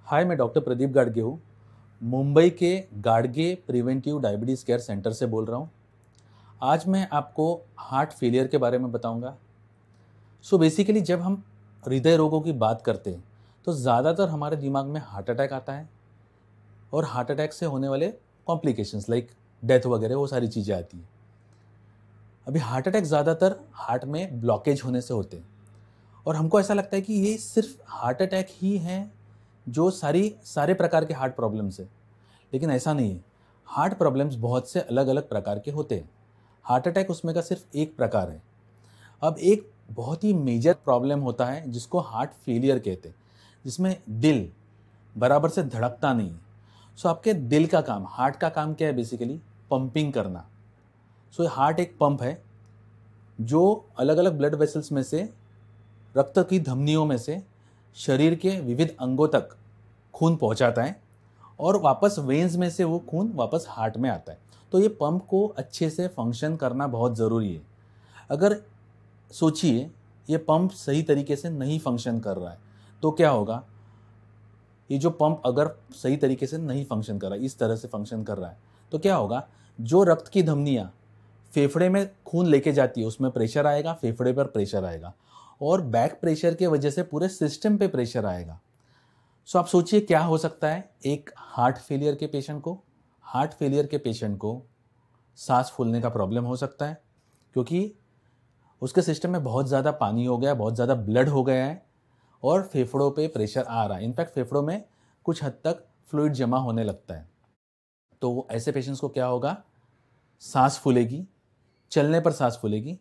हाय, मैं डॉक्टर प्रदीप गाडगे हूँ। मुंबई के Gadge preventive diabetes care centre से बोल रहा हूँ। आज मैं आपको हार्ट फेलियर के बारे में बताऊंगा। बेसिकली जब हम हृदय रोगों की बात करते हैं तो ज़्यादातर हमारे दिमाग में हार्ट अटैक आता है और हार्ट अटैक से होने वाले कॉम्प्लिकेशंस लाइक डेथ वगैरह वो सारी चीज़ें आती हैं। अभी हार्ट अटैक ज़्यादातर हार्ट में ब्लॉकेज होने से होते हैं और हमको ऐसा लगता है कि ये सिर्फ हार्ट अटैक ही है जो सारे प्रकार के हार्ट प्रॉब्लम्स है, लेकिन ऐसा नहीं है। हार्ट प्रॉब्लम्स बहुत से अलग अलग प्रकार के होते हैं। हार्ट अटैक उसमें का सिर्फ एक प्रकार है। अब एक बहुत ही मेजर प्रॉब्लम होता है जिसको हार्ट फेलियर कहते हैं, जिसमें दिल बराबर से धड़कता नहीं है। आपके दिल का काम, हार्ट का काम क्या है? बेसिकली पंपिंग करना। हार्ट एक पंप है जो अलग अलग ब्लड वेसल्स में से, रक्त की धमनियों में से शरीर के विविध अंगों तक खून पहुंचाता है और वापस वेन्स में से वो खून वापस हार्ट में आता है। तो ये पंप को अच्छे से फंक्शन करना बहुत ज़रूरी है। अगर सोचिए ये पंप सही तरीके से नहीं फंक्शन कर रहा है तो क्या होगा? ये जो पंप अगर सही तरीके से नहीं फंक्शन कर रहा है, इस तरह से फंक्शन कर रहा है, तो क्या होगा? जो रक्त की धमनियाँ फेफड़े में खून लेके जाती है उसमें प्रेशर आएगा, फेफड़े पर प्रेशर आएगा और बैक प्रेशर के वजह से पूरे सिस्टम पे प्रेशर आएगा। आप सोचिए क्या हो सकता है एक हार्ट फेलियर के पेशेंट को। हार्ट फेलियर के पेशेंट को सांस फूलने का प्रॉब्लम हो सकता है क्योंकि उसके सिस्टम में बहुत ज़्यादा पानी हो गया, बहुत ज़्यादा ब्लड हो गया है और फेफड़ों पे प्रेशर आ रहा है। इनफैक्ट फेफड़ों में कुछ हद तक फ्लूइड जमा होने लगता है। तो ऐसे पेशेंट्स को क्या होगा? सांस फूलेगी, चलने पर सांस फूलेगी,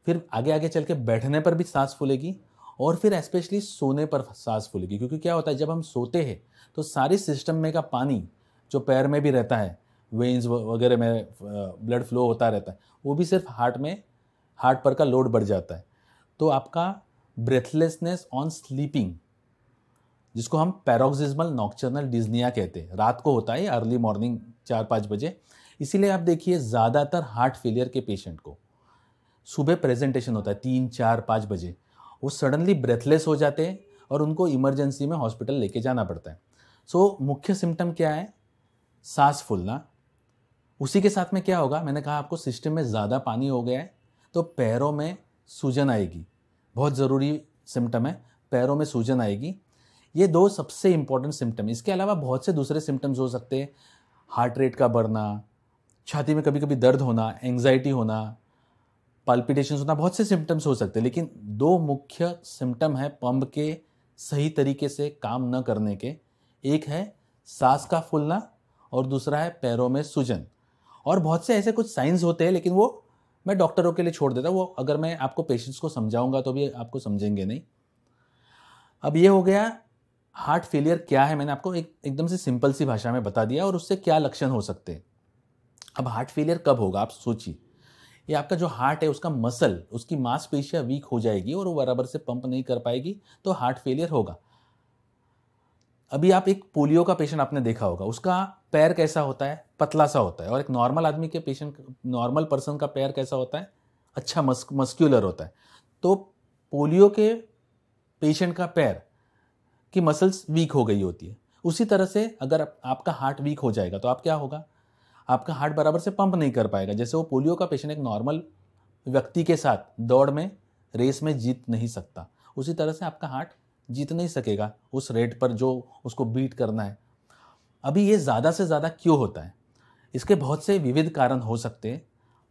फिर आगे आगे चल के बैठने पर भी सांस फूलेगी और फिर स्पेशली सोने पर सांस फूलेगी। क्योंकि क्या होता है, जब हम सोते हैं तो सारी सिस्टम में का पानी जो पैर में भी रहता है, वेन्स वगैरह में ब्लड फ्लो होता रहता है, वो भी सिर्फ हार्ट पर का लोड बढ़ जाता है। तो आपका ब्रेथलेसनेस ऑन स्लीपिंग, जिसको हम पैरोक्सिस्मल नॉक्टर्नल डिज्निया कहते हैं, रात को होता है अर्ली मॉर्निंग 4-5 बजे। इसीलिए आप देखिए ज़्यादातर हार्ट फेलियर के पेशेंट को सुबह प्रेजेंटेशन होता है 3-4-5 बजे, वो सडनली ब्रेथलेस हो जाते हैं और उनको इमरजेंसी में हॉस्पिटल लेके जाना पड़ता है। मुख्य सिम्टम क्या है? सांस फूलना। उसी के साथ में क्या होगा? मैंने कहा आपको सिस्टम में ज़्यादा पानी हो गया है तो पैरों में सूजन आएगी। बहुत ज़रूरी सिम्टम है, पैरों में सूजन आएगी। ये दो सबसे इंपॉर्टेंट सिम्टम। इसके अलावा बहुत से दूसरे सिम्टम्स हो सकते हैं। हार्ट रेट का बढ़ना, छाती में कभी कभी दर्द होना, एंग्जाइटी होना, पाल्पिटेशंस होना, बहुत से सिम्टम्स हो सकते हैं। लेकिन दो मुख्य सिम्टम है पंप के सही तरीके से काम न करने के। एक है सांस का फूलना और दूसरा है पैरों में सूजन। और बहुत से ऐसे कुछ साइंस होते हैं, लेकिन वो मैं डॉक्टरों के लिए छोड़ देता हूँ। वो अगर मैं आपको पेशेंट्स को समझाऊंगा तो भी आपको समझेंगे नहीं। अब ये हो गया हार्ट फेलियर क्या है, मैंने आपको एकदम से सिंपल सी भाषा में बता दिया और उससे क्या लक्षण हो सकते हैं। अब हार्ट फेलियर कब होगा? आप सोचिए, ये आपका जो हार्ट है उसका मसल, उसकी मांसपेशियां वीक हो जाएगी और वो बराबर से पंप नहीं कर पाएगी तो हार्ट फेलियर होगा। अभी आप एक पोलियो का पेशेंट आपने देखा होगा, उसका पैर कैसा होता है? पतला सा होता है। और एक नॉर्मल आदमी के पेशेंट, नॉर्मल पर्सन का पैर कैसा होता है? अच्छा मस्क्यूलर होता है। तो पोलियो के पेशेंट का पैर की मसल्स वीक हो गई होती है। उसी तरह से अगर आपका हार्ट वीक हो जाएगा तो आप क्या होगा? आपका हार्ट बराबर से पंप नहीं कर पाएगा। जैसे वो पोलियो का पेशेंट एक नॉर्मल व्यक्ति के साथ दौड़ में, रेस में जीत नहीं सकता, उसी तरह से आपका हार्ट जीत नहीं सकेगा उस रेट पर जो उसको बीट करना है। अभी ये ज़्यादा से ज़्यादा क्यों होता है? इसके बहुत से विविध कारण हो सकते हैं।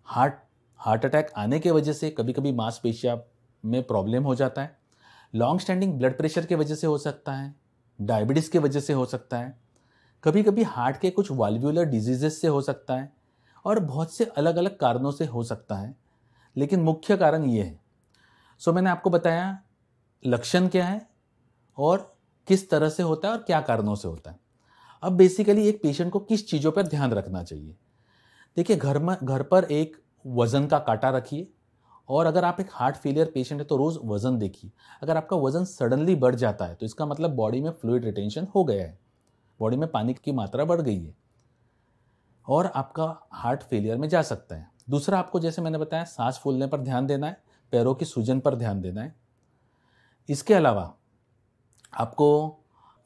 हार्ट अटैक आने के वजह से कभी कभी मांसपेशियां में प्रॉब्लम हो जाता है। लॉन्ग स्टैंडिंग ब्लड प्रेशर की वजह से हो सकता है, डायबिटीज़ की वजह से हो सकता है, कभी कभी हार्ट के कुछ वाल्वुलर डिजीजेस से हो सकता है और बहुत से अलग अलग कारणों से हो सकता है। लेकिन मुख्य कारण ये है। मैंने आपको बताया लक्षण क्या है और किस तरह से होता है और क्या कारणों से होता है। अब बेसिकली एक पेशेंट को किस चीज़ों पर ध्यान रखना चाहिए? देखिए, घर पर एक वज़न का कांटा रखिए और अगर आप एक हार्ट फेलियर पेशेंट है तो रोज़ वज़न देखिए। अगर आपका वज़न सडनली बढ़ जाता है तो इसका मतलब बॉडी में फ्लूइड रिटेंशन हो गया है, बॉडी में पानी की मात्रा बढ़ गई है और आपका हार्ट फेलियर में जा सकता है। दूसरा, आपको जैसे मैंने बताया सांस फूलने पर ध्यान देना है, पैरों की सूजन पर ध्यान देना है। इसके अलावा आपको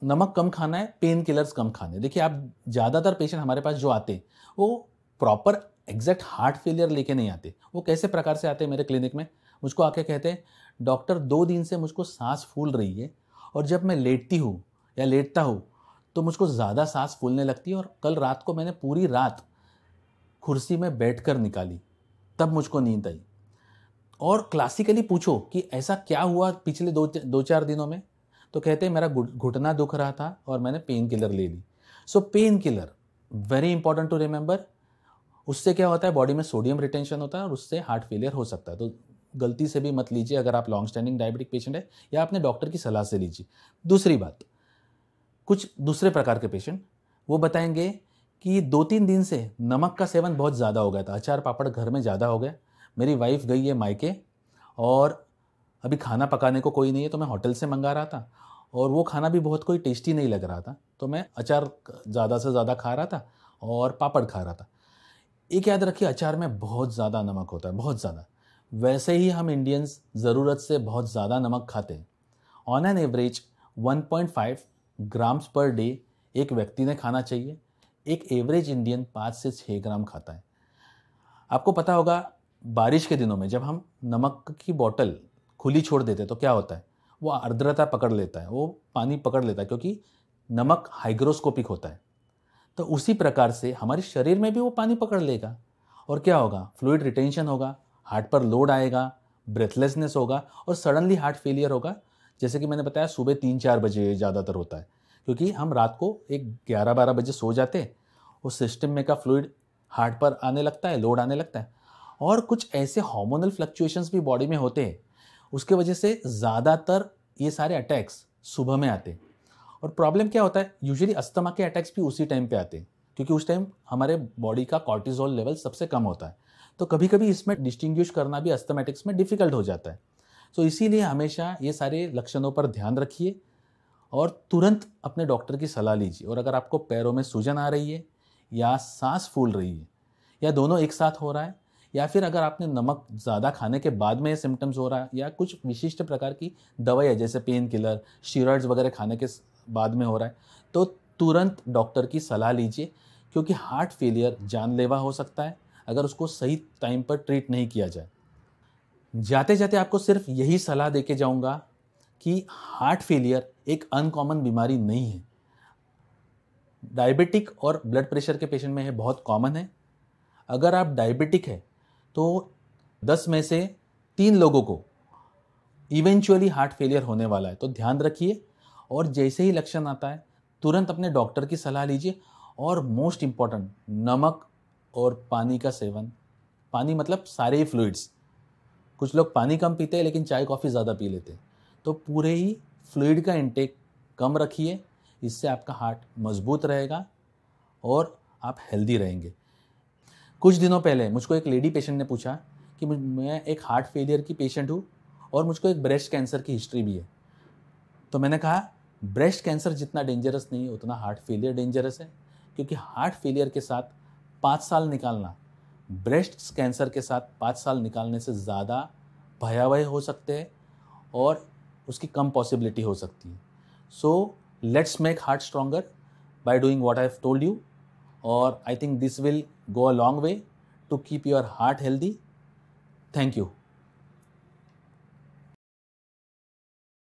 नमक कम खाना है, पेन किलर्स कम खाने। देखिए आप ज़्यादातर पेशेंट हमारे पास जो आते हैं वो प्रॉपर एग्जैक्ट हार्ट फेलियर लेके नहीं आते। वो कैसे प्रकार से आते हैं मेरे क्लिनिक में, मुझको आके कहते हैं डॉक्टर 2 दिन से मुझको सांस फूल रही है और जब मैं लेटती हूँ या लेटता हूँ तो मुझको ज़्यादा सांस फूलने लगती है और कल रात को मैंने पूरी रात कुर्सी में बैठकर निकाली, तब मुझको नींद आई। और क्लासिकली पूछो कि ऐसा क्या हुआ पिछले 2-4 दिनों में, तो कहते हैं मेरा घुटना दुख रहा था और मैंने पेन किलर ले ली। So painkiller very important to remember. उससे क्या होता है, बॉडी में सोडियम रिटेंशन होता है और उससे हार्ट फेलियर हो सकता है। तो गलती से भी मत लीजिए अगर आप लॉन्ग स्टैंडिंग डायबिटिक पेशेंट है, या अपने डॉक्टर की सलाह से लीजिए। दूसरी बात, कुछ दूसरे प्रकार के पेशेंट वो बताएंगे कि 2-3 दिन से नमक का सेवन बहुत ज़्यादा हो गया था, अचार पापड़ घर में ज़्यादा हो गया, मेरी वाइफ गई है मायके और अभी खाना पकाने को कोई नहीं है तो मैं होटल से मंगा रहा था और वो खाना भी बहुत कोई टेस्टी नहीं लग रहा था, तो मैं अचार ज़्यादा से ज़्यादा खा रहा था और पापड़ खा रहा था। एक याद रखिए, अचार में बहुत ज़्यादा नमक होता है, बहुत ज़्यादा। वैसे ही हम इंडियंस ज़रूरत से बहुत ज़्यादा नमक खाते हैं। On an average 1.5 grams per day एक व्यक्ति ने खाना चाहिए। एक एवरेज इंडियन 5 से 6 ग्राम खाता है। आपको पता होगा बारिश के दिनों में जब हम नमक की बोतल खुली छोड़ देते हैं तो क्या होता है, वो आर्द्रता पकड़ लेता है, वो पानी पकड़ लेता है, क्योंकि नमक हाइग्रोस्कोपिक होता है। तो उसी प्रकार से हमारे शरीर में भी वो पानी पकड़ लेगा और क्या होगा, फ्लूइड रिटेंशन होगा, हार्ट पर लोड आएगा, ब्रेथलेसनेस होगा और सडनली हार्ट फेलियर होगा। जैसे कि मैंने बताया सुबह 3-4 बजे ज़्यादातर होता है, क्योंकि हम रात को 11-12 बजे सो जाते हैं, उस सिस्टम में का फ्लूइड हार्ट पर आने लगता है, लोड आने लगता है और कुछ ऐसे हार्मोनल फ्लक्चुएशंस भी बॉडी में होते हैं, उसके वजह से ज़्यादातर ये सारे अटैक्स सुबह में आते हैं। और प्रॉब्लम क्या होता है, यूजुअली अस्थमा के अटैक्स भी उसी टाइम पे आते हैं, क्योंकि उस टाइम हमारे बॉडी का कॉर्टिसोल लेवल सबसे कम होता है। तो कभी कभी इसमें डिस्टिंग्विश करना भी अस्थमेटिक्स में डिफिकल्ट हो जाता है। सो इसीलिए हमेशा ये सारे लक्षणों पर ध्यान रखिए और तुरंत अपने डॉक्टर की सलाह लीजिए। और अगर आपको पैरों में सूजन आ रही है या सांस फूल रही है या दोनों एक साथ हो रहा है, या फिर अगर आपने नमक ज़्यादा खाने के बाद में ये सिम्टम्स हो रहा है, या कुछ विशिष्ट प्रकार की दवाई जैसे पेन किलर, स्टीरॉइड्स वगैरह खाने के बाद में हो रहा है, तो तुरंत डॉक्टर की सलाह लीजिए, क्योंकि हार्ट फेलियर जानलेवा हो सकता है अगर उसको सही टाइम पर ट्रीट नहीं किया जाए। जाते जाते आपको सिर्फ यही सलाह देके जाऊंगा कि हार्ट फेलियर एक अनकॉमन बीमारी नहीं है। डायबिटिक और ब्लड प्रेशर के पेशेंट में ये बहुत कॉमन है। अगर आप डायबिटिक है तो 10 में से 3 लोगों को इवेंचुअली हार्ट फेलियर होने वाला है। तो ध्यान रखिए और जैसे ही लक्षण आता है तुरंत अपने डॉक्टर की सलाह लीजिए। और मोस्ट इम्पॉर्टेंट, नमक और पानी का सेवन। पानी मतलब सारे ही फ्लूइड्स। कुछ लोग पानी कम पीते हैं लेकिन चाय कॉफ़ी ज़्यादा पी लेते हैं, तो पूरे ही फ्लूइड का इंटेक कम रखिए। इससे आपका हार्ट मजबूत रहेगा और आप हेल्दी रहेंगे। कुछ दिनों पहले मुझको एक लेडी पेशेंट ने पूछा कि मैं एक हार्ट फेलियर की पेशेंट हूँ और मुझको एक ब्रेस्ट कैंसर की हिस्ट्री भी है। तो मैंने कहा ब्रेस्ट कैंसर जितना डेंजरस नहीं है उतना हार्ट फेलियर डेंजरस है, क्योंकि हार्ट फेलियर के साथ 5 साल निकालना ब्रेस्ट कैंसर के साथ 5 साल निकालने से ज़्यादा भयावह हो सकते हैं और उसकी कम पॉसिबिलिटी हो सकती है। So let's make heart stronger by doing what I have told you, और I think this will go a long way to keep your heart healthy. Thank you.